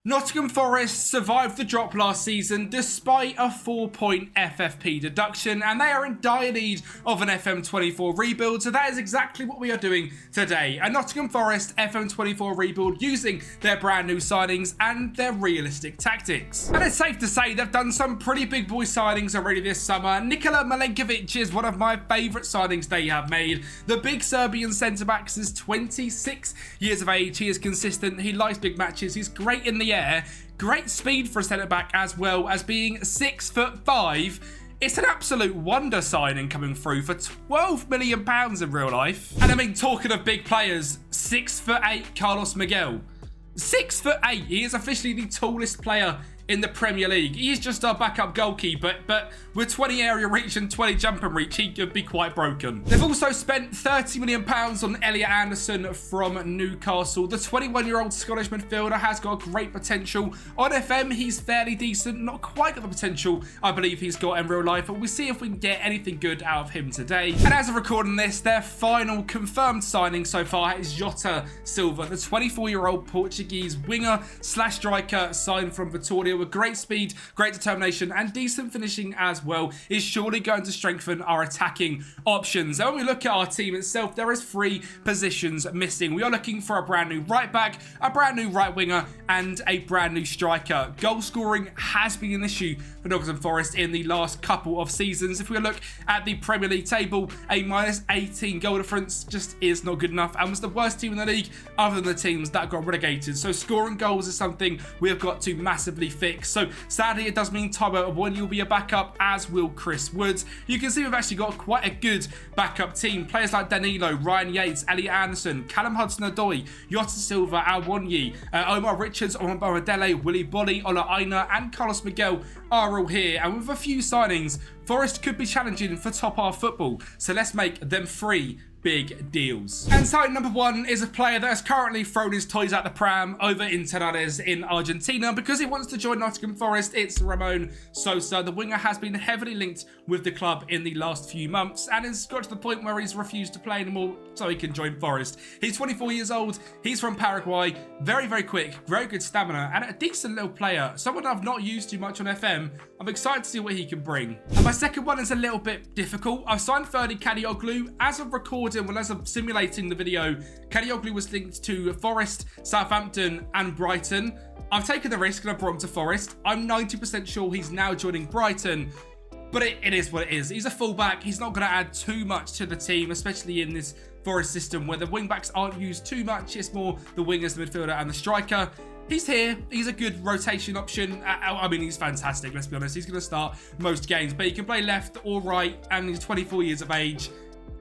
Nottingham Forest survived the drop last season despite a 4-point FFP deduction, and they are in dire need of an FM24 rebuild, so that is exactly what we are doing today. A Nottingham Forest FM24 rebuild using their brand new signings and their realistic tactics. And it's safe to say they've done some pretty big boy signings already this summer. Nikola Milenkovic is one of my favourite signings they have made. The big Serbian centre-back is 26 years of age. He is consistent, he likes big matches, he's great in the air, great speed for a centre-back as well as being 6'5". It's an absolute wonder signing coming through for £12 million in real life. And I mean, talking of big players, 6'8" Carlos Miguel. 6'8", he is officially the tallest player in the Premier League. He is just our backup goalkeeper, but with 20 area reach and 20 jump and reach, he could be quite broken. They've also spent £30 million on Elliot Anderson from Newcastle. The 21-year-old Scottish midfielder has got great potential. On FM, he's fairly decent, not quite got the potential I believe he's got in real life, but we'll see if we can get anything good out of him today. And as of recording this, their final confirmed signing so far is Jota Silva, the 24-year-old Portuguese winger slash striker signed from Vitória with great speed, great determination, and decent finishing as well, is surely going to strengthen our attacking options. And when we look at our team itself, there is 3 positions missing. We are looking for a brand new right back, a brand new right winger, and a brand new striker. Goal scoring has been an issue for Nottingham Forest in the last couple of seasons. If we look at the Premier League table, a -18 goal difference just is not good enough and was the worst team in the league other than the teams that got relegated. So scoring goals is something we have got to massively fix. So sadly, it does mean Tybo Awoniyi will be a backup, as will Chris Woods. You can see we've actually got quite a good backup team. Players like Danilo, Ryan Yates, Elliot Anderson, Callum Hudson-Odoi, Jota Silva, Awoniyi, Omar Richards, Omar Baradele, Willy Bolly, Ola Aina, and Carlos Miguel are all here. And with a few signings, Forest could be challenging for top half football. So let's make them 3 big deals. And signing number 1 is a player that has currently thrown his toys out the pram over in Internares in Argentina because he wants to join Nottingham Forest. It's Ramon Sosa. The winger has been heavily linked with the club in the last few months and has got to the point where he's refused to play anymore so he can join Forest. He's 24 years old, he's from Paraguay, very quick, very good stamina, and a decent little player. Someone I've not used too much on FM. I'm excited to see what he can bring. And my second one is a little bit difficult. I've signed Ferdi Kadioglu. As of recording, well, as of simulating the video, Kadioglu was linked to Forest, Southampton, and Brighton. I've taken the risk and I've brought him to Forest. I'm 90% sure he's now joining Brighton, but it is what it is. He's a fullback. He's not going to add too much to the team, especially in this Forest system where the wingbacks aren't used too much. It's more the wingers, the midfielder, and the striker. He's here. He's a good rotation option. I mean, he's fantastic, let's be honest. He's going to start most games, but he can play left or right, and he's 24 years of age.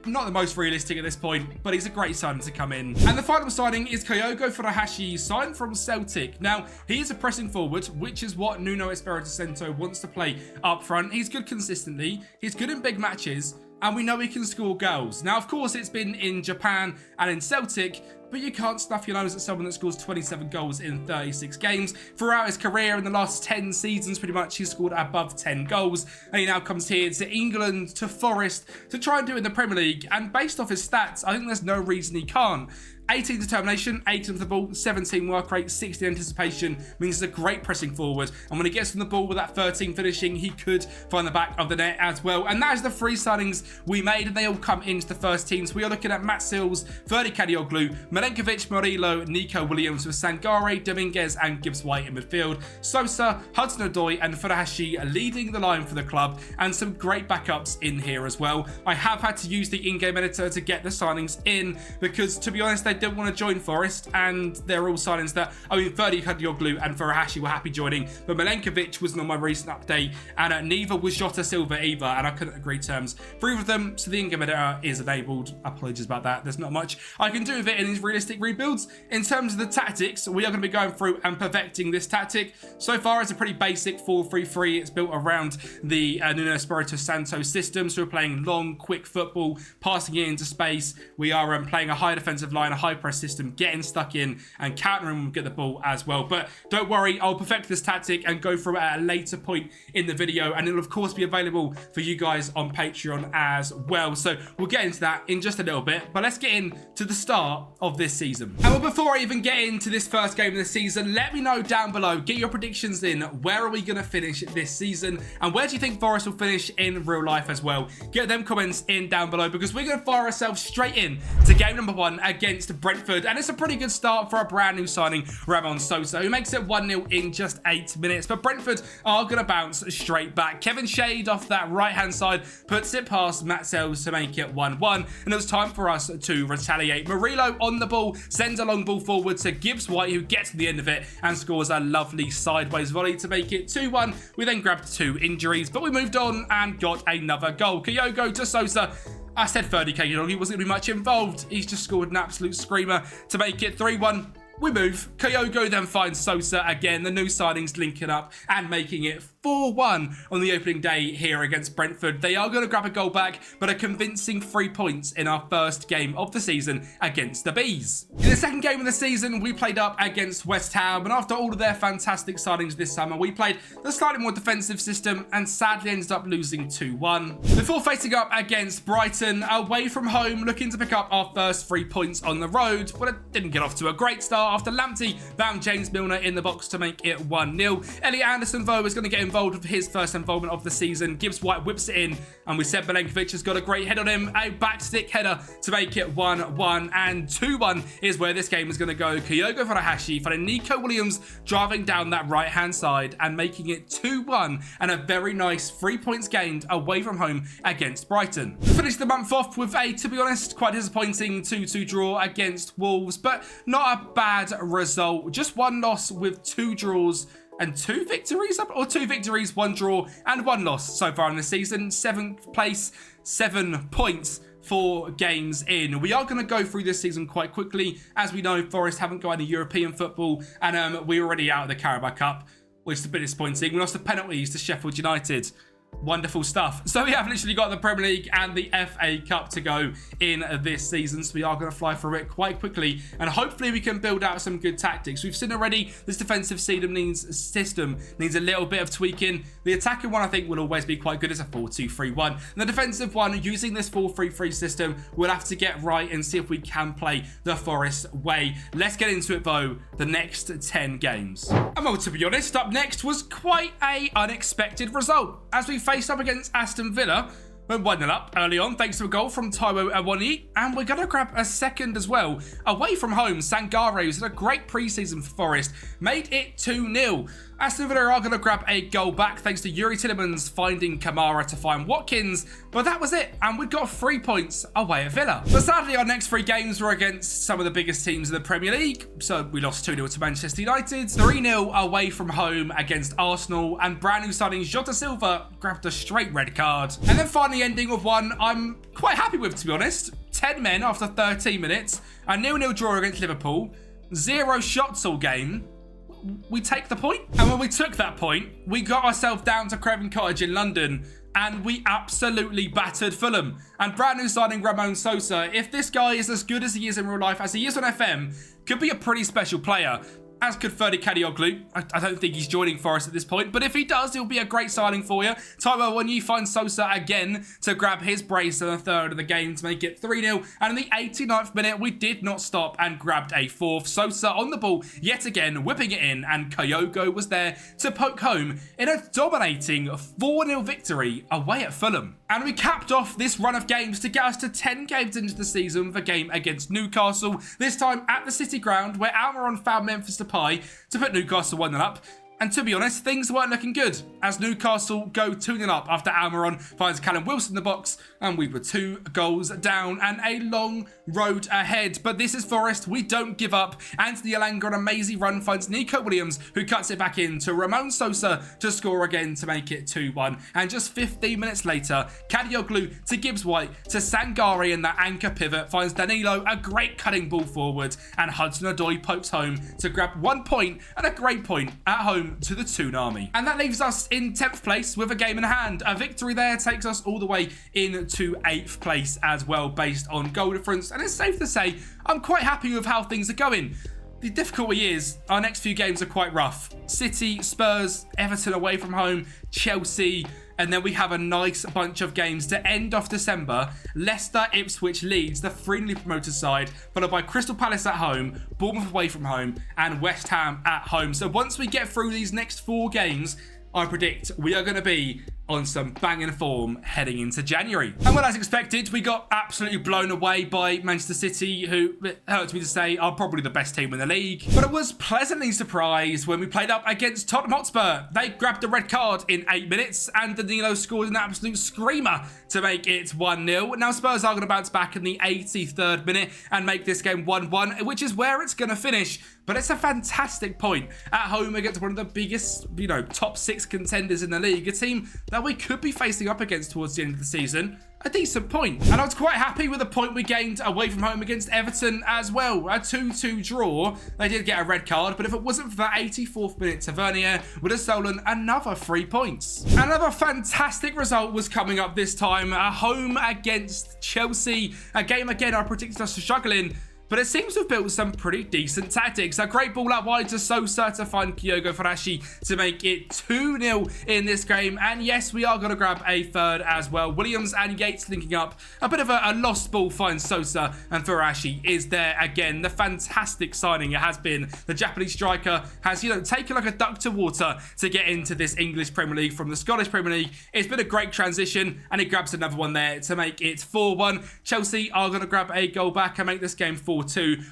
Not the most realistic at this point, but he's a great signing to come in. And the final signing is Kyogo Furuhashi, signed from Celtic. Now, he is a pressing forward, which is what Nuno Espírito Santo wants to play up front. He's good consistently, he's good in big matches, and we know he can score goals. Now, of course, it's been in Japan and in Celtic, but you can't stuff your nose at someone that scores 27 goals in 36 games. Throughout his career, in the last 10 seasons, pretty much, he's scored above 10 goals. And he now comes here to England, to Forest, to try and do it in the Premier League. And based off his stats, I think there's no reason he can't. 18 determination, 18 of the ball, 17 work rate, 60 anticipation, means he's a great pressing forward. And when he gets from the ball with that 13 finishing, he could find the back of the net as well. And that is the 3 signings we made, and they all come into the first team. So we are looking at Matt Sills, Ferdi Kadioglu, Milenkovic, Murillo, Nico Williams with Sangare, Dominguez, and Gibbs-White in midfield. Sosa, Hudson-Odoi, and Furuhashi leading the line for the club, and some great backups in here as well. I have had to use the in-game editor to get the signings in because, to be honest, they don't want to join Forest, and they're all signings that, I mean, Ferdi Kadioglu and Furuhashi were happy joining, but Milenkovic wasn't on my recent update, and neither was Jota Silva either, and I couldn't agree terms for either of them, so the in-game editor is enabled. Apologies about that. There's not much I can do with it in these realistic rebuilds. In terms of the tactics, we are going to be going through and perfecting this tactic. So far, it's a pretty basic 4-3-3. It's built around the Nuno Espírito Santo system, so we're playing long, quick football, passing it into space. We are playing a high defensive line, a high high press system, getting stuck in and countering and get the ball as well. But don't worry, I'll perfect this tactic and go through it at a later point in the video, and it'll of course be available for you guys on Patreon as well. So we'll get into that in just a little bit, but let's get into the start of this season. And well, before I even get into this first game of the season, let me know down below, get your predictions in. Where are we going to finish this season, and where do you think Forest will finish in real life as well? Get them comments in down below, because we're going to fire ourselves straight in to game number 1 against Brentford, and it's a pretty good start for a brand new signing, Ramon Sosa, who makes it 1-0 in just 8 minutes. But Brentford are going to bounce straight back. Kevin Shade off that right hand side puts it past Matt Sells to make it 1-1, and it was time for us to retaliate. Murillo on the ball sends a long ball forward to Gibbs White, who gets to the end of it and scores a lovely sideways volley to make it 2-1. We then grabbed 2 injuries, but we moved on and got another goal. Kyogo to Sosa. I said 30k, he wasn't going to be much involved. He's just scored an absolute screamer to make it 3-1. We move. Kyogo then finds Sosa again. The new signings linking up and making it 4-1 on the opening day here against Brentford. They are going to grab a goal back, but a convincing 3 points in our first game of the season against the Bees. In the second game of the season, we played up against West Ham, and after all of their fantastic signings this summer, we played the slightly more defensive system and sadly ended up losing 2-1. Before facing up against Brighton, away from home, looking to pick up our first 3 points on the road, but it didn't get off to a great start after Lamptey found James Milner in the box to make it 1-0. Elliot Anderson, though, is going to get involved with his first involvement of the season. Gibbs White whips it in, and we said Milenkovic has got a great head on him. A backstick header to make it 1-1, and 2-1 is where this game is going to go. Kyogo Furuhashi finding Nico Williams driving down that right-hand side and making it 2-1, and a very nice 3 points gained away from home against Brighton. We finished the month off with a, to be honest, quite disappointing 2-2 draw against Wolves, but not a bad result. Just 1 loss with 2 draws and 2 victories, or 2 victories, 1 draw and 1 loss so far in the season. 7th place, 7 points, 4 games in. We are going to go through this season quite quickly. As we know, Forest haven't got any European football, and we're already out of the Carabao Cup, which is a bit disappointing. We lost the penalties to Sheffield United. Wonderful stuff. So we have literally got the Premier League and the FA Cup to go in this season, so we are going to fly through it quite quickly, and hopefully we can build out some good tactics. We've seen already this defensive system needs a little bit of tweaking. The attacking one I think will always be quite good as a 4-2-3-1, and the defensive one, using this 4-3-3 system, we'll have to get right and see if we can play the Forest way. Let's get into it though, the next 10 games. And well, to be honest, up next was quite a unexpected result as we faced up against Aston Villa. Went 1-0 up early on thanks to a goal from Taiwo Awoniyi, and we're going to grab a second as well. Away from home, Sangare, who's had a great pre-season for Forest, made it 2-0. Aston Villa are going to grab a goal back thanks to Yuri Tillemans finding Kamara to find Watkins, but that was it, and we got 3 points away at Villa. But sadly, our next 3 games were against some of the biggest teams in the Premier League, so we lost 2-0 to Manchester United, 3-0 away from home against Arsenal, and brand new signing Jota Silva grabbed a straight red card. And then finally ending with one I'm quite happy with, to be honest. 10 men after 13 minutes, a 0-0 draw against Liverpool, 0 shots all game. We take the point, and when we took that point, we got ourselves down to Craven Cottage in London, and we absolutely battered Fulham. And brand new signing Ramon Sosa, if this guy is as good as he is in real life as he is on FM, could be a pretty special player. As could Ferdi Kadioglu. I don't think he's joining Forest at this point, but if he does, he'll be a great signing for you. Taiwo Awoniyi finds Sosa again to grab his brace in the third of the game to make it 3-0. And in the 89th minute, we did not stop and grabbed a 4th. Sosa on the ball yet again, whipping it in, and Kyogo was there to poke home in a dominating 4-0 victory away at Fulham. And we capped off this run of games to get us to 10 games into the season with a game against Newcastle, this time at the City Ground, where Almiron found Memphis Depay to put Newcastle 1-0 up. And to be honest, things weren't looking good as Newcastle go 2-0 up after Almiron finds Callum Wilson in the box, and we were 2 goals down and a long road ahead. But this is Forest, we don't give up. Anthony Elanga on a mazy run finds Nico Williams, who cuts it back in to Ramon Sosa to score again to make it 2-1. And just 15 minutes later, Kadioglu to Gibbs White to Sangare, and that anchor pivot finds Danilo, a great cutting ball forward, and Hudson-Odoi pokes home to grab 1 point and a great point at home home to the Tsunami. And that leaves us in 10th place with a game in hand. A victory there takes us all the way into 8th place as well, based on goal difference. And it's safe to say I'm quite happy with how things are going. The difficulty is our next few games are quite rough. City, Spurs, Everton away from home, Chelsea, and then we have a nice bunch of games to end off December. Leicester, Ipswich, Leeds, the 3 newly promoted side, followed by Crystal Palace at home, Bournemouth away from home, and West Ham at home. So once we get through these next 4 games, I predict we are going to be on some banging form heading into January. And well, as expected, we got absolutely blown away by Manchester City, who, it hurts me to say, are probably the best team in the league. But I was pleasantly surprised when we played up against Tottenham Hotspur. They grabbed a red card in 8 minutes, and Danilo scored an absolute screamer to make it 1-0. Now, Spurs are going to bounce back in the 83rd minute and make this game 1-1, which is where it's going to finish. But it's a fantastic point at home against one of the biggest, top 6 contenders in the league, a team that we could be facing up against towards the end of the season. A decent point. And I was quite happy with the point we gained away from home against Everton as well. A 2-2 draw. They did get a red card, but if it wasn't for that 84th minute, Tavernier would have stolen another 3 points. Another fantastic result was coming up this time. A home against Chelsea. A game again I predicted us to struggle in, but it seems to have built some pretty decent tactics. A great ball out wide to Sosa to find Kyogo Farashi to make it 2-0 in this game. And yes, we are going to grab a third as well. Williams and Yates linking up. A bit of a lost ball finds Sosa, and Farashi is there again. The fantastic signing it has been. The Japanese striker has, taken like a duck to water to get into this English Premier League from the Scottish Premier League. It's been a great transition, and he grabs another one there to make it 4-1. Chelsea are going to grab a goal back and make this game 4-2,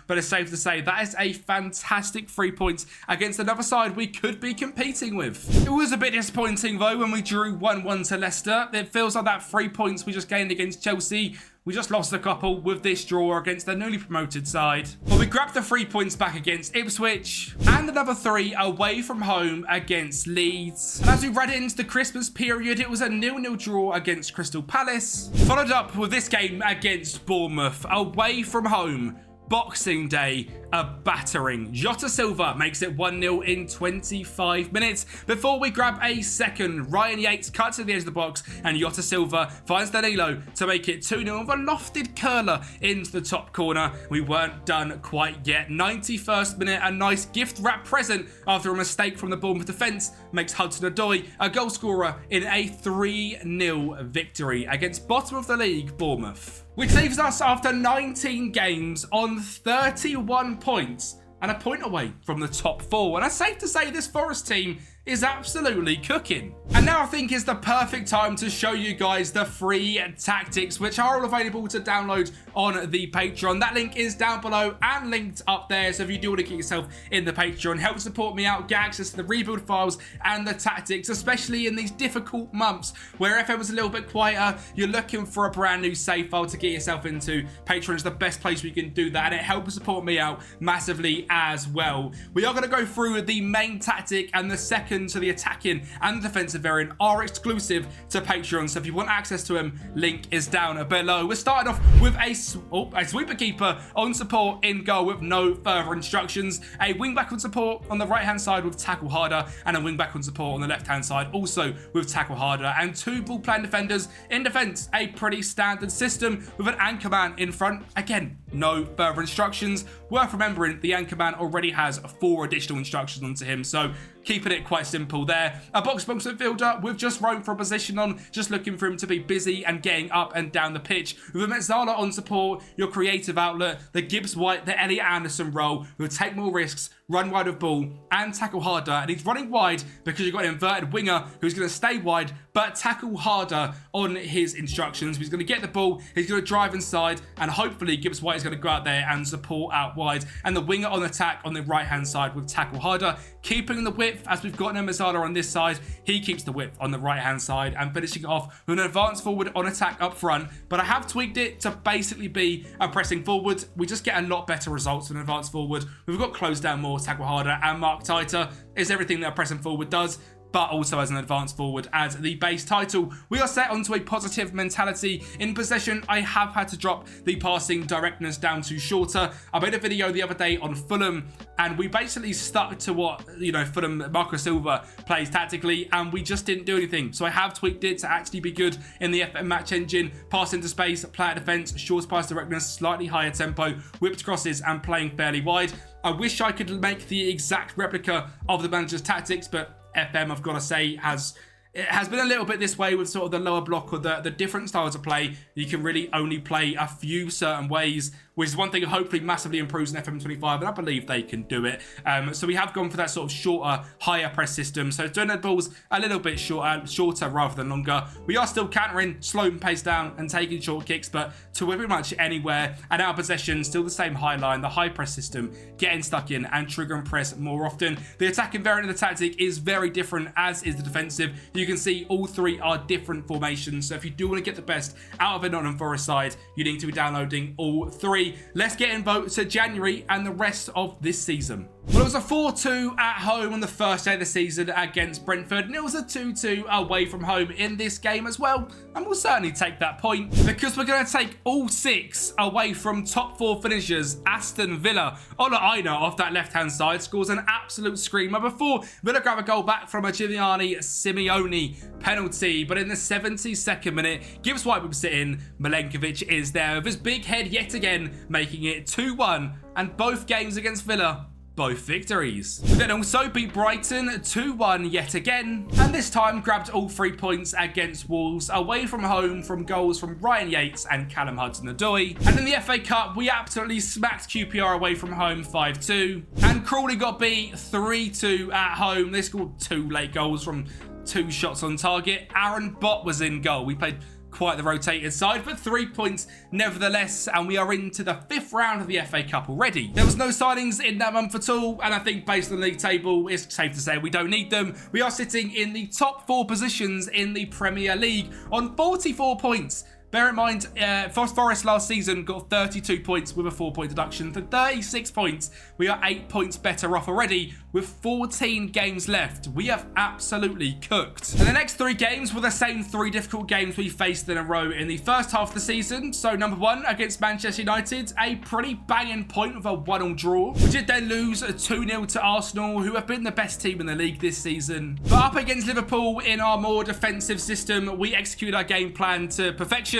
but it's safe to say that is a fantastic 3 points against another side we could be competing with. It was a bit disappointing though when we drew 1-1 to Leicester. It feels like that 3 points we just gained against Chelsea, we just lost a couple with this draw against the newly promoted side. But we grabbed the 3 points back against Ipswich and another 3 away from home against Leeds. And as we read into the Christmas period, it was a 0-0 draw against Crystal Palace, followed up with this game against Bournemouth away from home. Boxing Day, a battering. Jota Silva makes it 1-0 in 25 minutes before we grab a second. Ryan Yates cuts to the edge of the box and Jota Silva finds Danilo to make it 2-0 with a lofted curler into the top corner. We weren't done quite yet. 91st minute, a nice gift wrap present after a mistake from the Bournemouth defence makes Hudson-Odoi a goal scorer in a 3-0 victory against bottom of the league Bournemouth, which leaves us after 19 games on 31 points and a point away from the top 4. And it's safe to say this Forest team is absolutely cooking. And now I think is the perfect time to show you guys the free tactics, which are all available to download on the Patreon. That link is down below and linked up there. So if you do want to get yourself in the Patreon, help support me out, get access to the rebuild files and the tactics, especially in these difficult months where FM was a little bit quieter, you're looking for a brand new save file to get yourself into. Patreon is the best place where you can do that, and it helps support me out massively as well. We are going to go through the main tactic, and the second to the attacking and the defensive variant are exclusive to Patreon. So if you want access to them, link is down below. We're starting off with a sweeper keeper on support in goal with no further instructions. A wing back on support on the right hand side with tackle harder, and a wing back on support on the left hand side also with tackle harder, and 2 ball playing defenders in defense. A pretty standard system with an anchor man in front. Again, no further instructions. Worth remembering, the anchor man already has 4 additional instructions onto him, so keeping it quite simple there. A box midfielder with just roam for a position on, just looking for him to be busy and getting up and down the pitch. With a Mezzala on support, your creative outlet, the Gibbs White, the Elliot Anderson role, who will take more risks, run wide of ball and tackle harder. And he's running wide because you've got an inverted winger who's going to stay wide but tackle harder on his instructions. He's going to get the ball, he's going to drive inside, and hopefully Gibbs White is going to go out there and support out wide. And the winger on attack on the right hand side with tackle harder, keeping the width as we've got Mezzala on this side. He keeps the width on the right hand side and finishing it off with an advance forward on attack up front. But I have tweaked it to basically be a pressing forward. We just get a lot better results with an advance forward. We've got close down more, tackle harder and mark tighter. Is everything that a pressing forward does. but also as an advance forward as the base title. We are set onto a positive mentality. In possession, I have had to drop the passing directness down to shorter. I made a video the other day on Fulham, and we basically stuck to what, Fulham, Marco Silva plays tactically, and we just didn't do anything. So I have tweaked it to actually be good in the FM match engine, pass into space, play at defense, short pass directness, slightly higher tempo, whipped crosses, and playing fairly wide. I wish I could make the exact replica of the manager's tactics, but FM, I've got to say, has been a little bit this way with sort of the lower block or the different styles of play. You can really only play a few certain ways, which is one thing that hopefully massively improves in FM25, and I believe they can do it. So we have gone for that sort of shorter, higher press system. So doing the balls a little bit shorter rather than longer. We are still countering, slowing pace down and taking short kicks, but to pretty much anywhere. And our possession, still the same high line, the high press system, getting stuck in and trigger and press more often. The attacking variant of the tactic is very different, as is the defensive. You can see all three are different formations. So if you do want to get the best out of a Nottingham Forest side, you need to be downloading all three. Let's get in vote to January and the rest of this season. Well, it was a 4-2 at home on the first day of the season against Brentford, and it was a 2-2 away from home in this game as well, and we'll certainly take that point because we're going to take all 6 away from top 4 finishers. Aston Villa. Ola Aina off that left-hand side scores an absolute screamer before Villa grab a goal back from a Giuliani Simeone penalty, but in the 72nd minute, Gibbs White whips it in. Milenkovic is there with his big head yet again, making it 2-1, and both games against Villa, both victories. We then also beat Brighton 2-1 yet again, and this time grabbed all 3 points against Wolves away from home from goals from Ryan Yates and Callum Hudson-Odoi. And in the FA Cup, we absolutely smacked QPR away from home 5-2, and Crawley got beat 3-2 at home. They scored 2 late goals from 2 shots on target. Aaron Bott was in goal. We played quite the rotated side, but 3 points nevertheless, and we are into the 5th round of the FA Cup already. There was no signings in that month at all, and I think based on the league table, it's safe to say we don't need them. We are sitting in the top 4 positions in the Premier League on 44 points. Bear in mind, Forest last season got 32 points with a 4-point deduction. For 36 points, we are 8 points better off already with 14 games left. We have absolutely cooked. And the next 3 games were the same 3 difficult games we faced in a row in the first half of the season. So number 1 against Manchester United, a pretty banging point with a 1-1 draw. We did then lose 2-0 to Arsenal, who have been the best team in the league this season. But up against Liverpool in our more defensive system, we execute our game plan to perfection.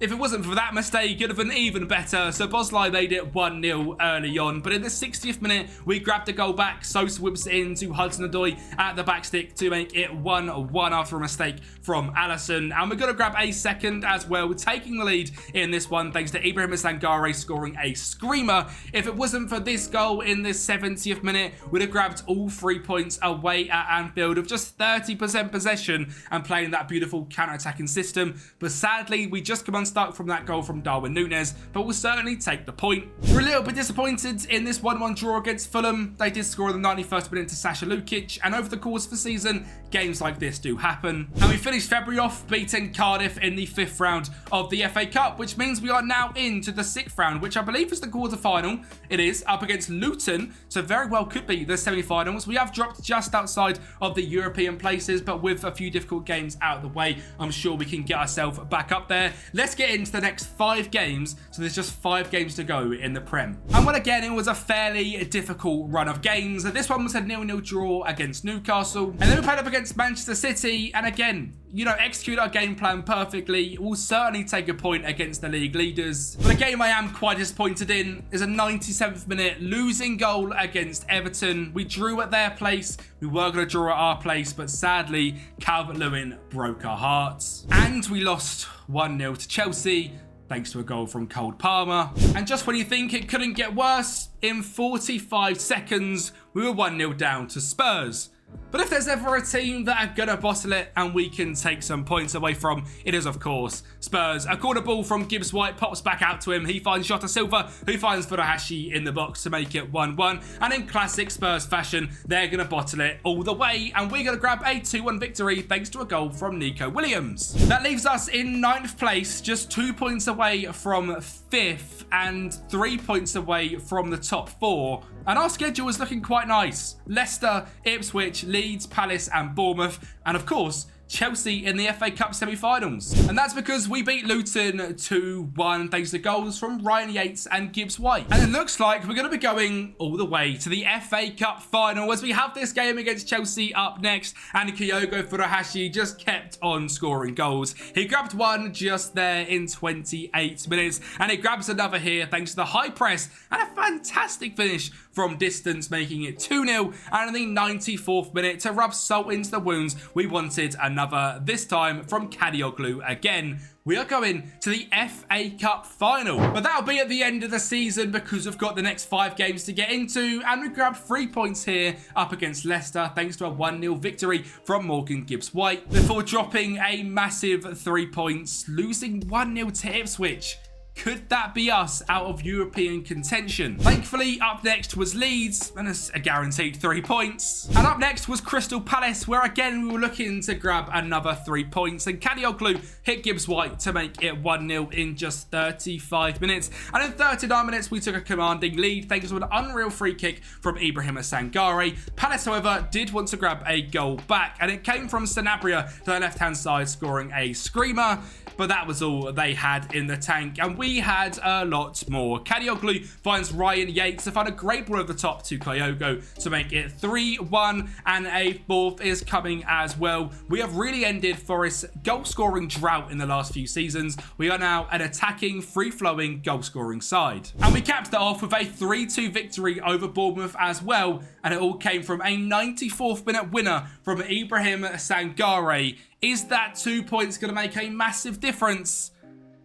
If it wasn't for that mistake, it would have been even better. So Bosley made it 1-0 early on. But in the 60th minute, we grabbed a goal back. Sosa whips it into Hudson-Odoi at the back stick to make it 1-1 after a mistake from Alisson. And we're going to grab a second as well. We're taking the lead in this one thanks to Ibrahim Sangare scoring a screamer. If it wasn't for this goal in the 70th minute, we'd have grabbed all 3 points away at Anfield with just 30% possession and playing that beautiful counter-attacking system. But sadly, we just come unstuck from that goal from Darwin Núñez, but we'll certainly take the point. We're a little bit disappointed in this 1-1 draw against Fulham. They did score in the 91st minute to Sasha Lukic, and over the course of the season, games like this do happen. And we finished February off beating Cardiff in the 5th round of the FA Cup, which means we are now into the 6th round, which I believe is the quarter-final. It is up against Luton, so very well could be the semi-finals. We have dropped just outside of the European places, but with a few difficult games out of the way, I'm sure we can get ourselves back up there. Let's get into the next 5 games, so there's just 5 games to go in the Prem. And well, again, it was a fairly difficult run of games. This one was a 0-0 draw against Newcastle, and then we played up against Manchester City, and again, execute our game plan perfectly. We'll certainly take a point against the league leaders. But a game I am quite disappointed in is a 97th minute losing goal against Everton. We drew at their place. We were going to draw at our place, but sadly, Calvert-Lewin broke our hearts. And we lost 1-0 to Chelsea, thanks to a goal from Cole Palmer. And just when you think it couldn't get worse, in 45 seconds, we were 1-0 down to Spurs. But if there's ever a team that are going to bottle it and we can take some points away from, it is, of course, Spurs. A corner ball from Gibbs White pops back out to him. He finds Jota Silva, who finds Furuhashi in the box to make it 1-1. And in classic Spurs fashion, they're going to bottle it all the way. And we're going to grab a 2-1 victory thanks to a goal from Nico Williams. That leaves us in 9th place, just 2 points away from 5th and 3 points away from the top 4. And our schedule is looking quite nice. Leicester, Ipswich, Leeds, Palace and Bournemouth. And of course, Chelsea in the FA Cup semi-finals. And that's because we beat Luton 2-1 thanks to goals from Ryan Yates and Gibbs White. And it looks like we're going to be going all the way to the FA Cup final as we have this game against Chelsea up next. And Kyogo Furuhashi just kept on scoring goals. He grabbed one just there in 28 minutes. And he grabs another here thanks to the high press and a fantastic finish from distance, making it 2-0. And in the 94th minute, to rub salt into the wounds, we wanted another, this time from Kadioglu again. We are going to the FA Cup final. But that'll be at the end of the season because we've got the next 5 games to get into. And we grabbed 3 points here up against Leicester thanks to a 1-0 victory from Morgan Gibbs White. Before dropping a massive 3 points, losing 1-0 to Ipswich. Could that be us out of European contention? Thankfully, up next was Leeds, and it's a guaranteed 3 points. And up next was Crystal Palace, where again we were looking to grab another 3 points. And Kadioglu hit Gibbs White to make it 1-0 in just 35 minutes. And in 39 minutes, we took a commanding lead thanks to an unreal free kick from Ibrahim Sangare. Palace, however, did want to grab a goal back, and it came from Sanabria to the left-hand side, scoring a screamer. But that was all they had in the tank, and we had a lot more. Kadioglu finds Ryan Yates to find a great ball over the top to Kyogo to make it 3-1, and a 4th is coming as well. We have really ended Forest's goal-scoring drought in the last few seasons. We are now an attacking, free-flowing, goal-scoring side. And we capped that off with a 3-2 victory over Bournemouth as well, and it all came from a 94th minute winner from Ibrahim Sangare. Is that 2 points going to make a massive difference?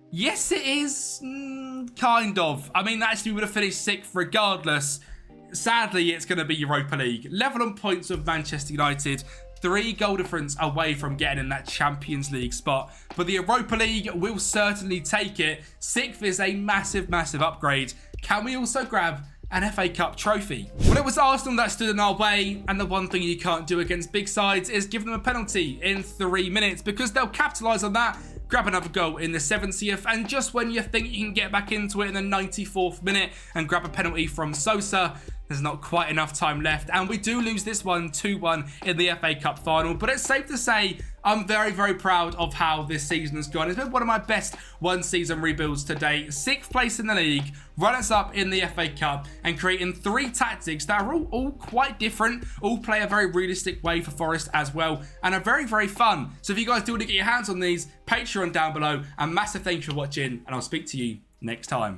Yes, it is. Kind of. I mean, actually, we would have finished 6th regardless. Sadly, it's going to be Europa League. Level on points with Manchester United. 3 goal difference away from getting in that Champions League spot. But the Europa League will certainly take it. 6th is a massive, massive upgrade. Can we also grab an FA Cup trophy? Well, it was Arsenal that stood in our way, and the one thing you can't do against big sides is give them a penalty in 3 minutes, because they'll capitalise on that, grab another goal in the 70th, and just when you think you can get back into it in the 94th minute and grab a penalty from Sosa, there's not quite enough time left, and we do lose this one 2-1 in the FA Cup final. But it's safe to say I'm very, very proud of how this season has gone. It's been one of my best one-season rebuilds to date. 6th place in the league, runners up in the FA Cup, and creating 3 tactics that are all quite different, all play a very realistic way for Forest as well, and are very, very fun. So if you guys do want to get your hands on these, Patreon down below, and massive thank you for watching, and I'll speak to you next time.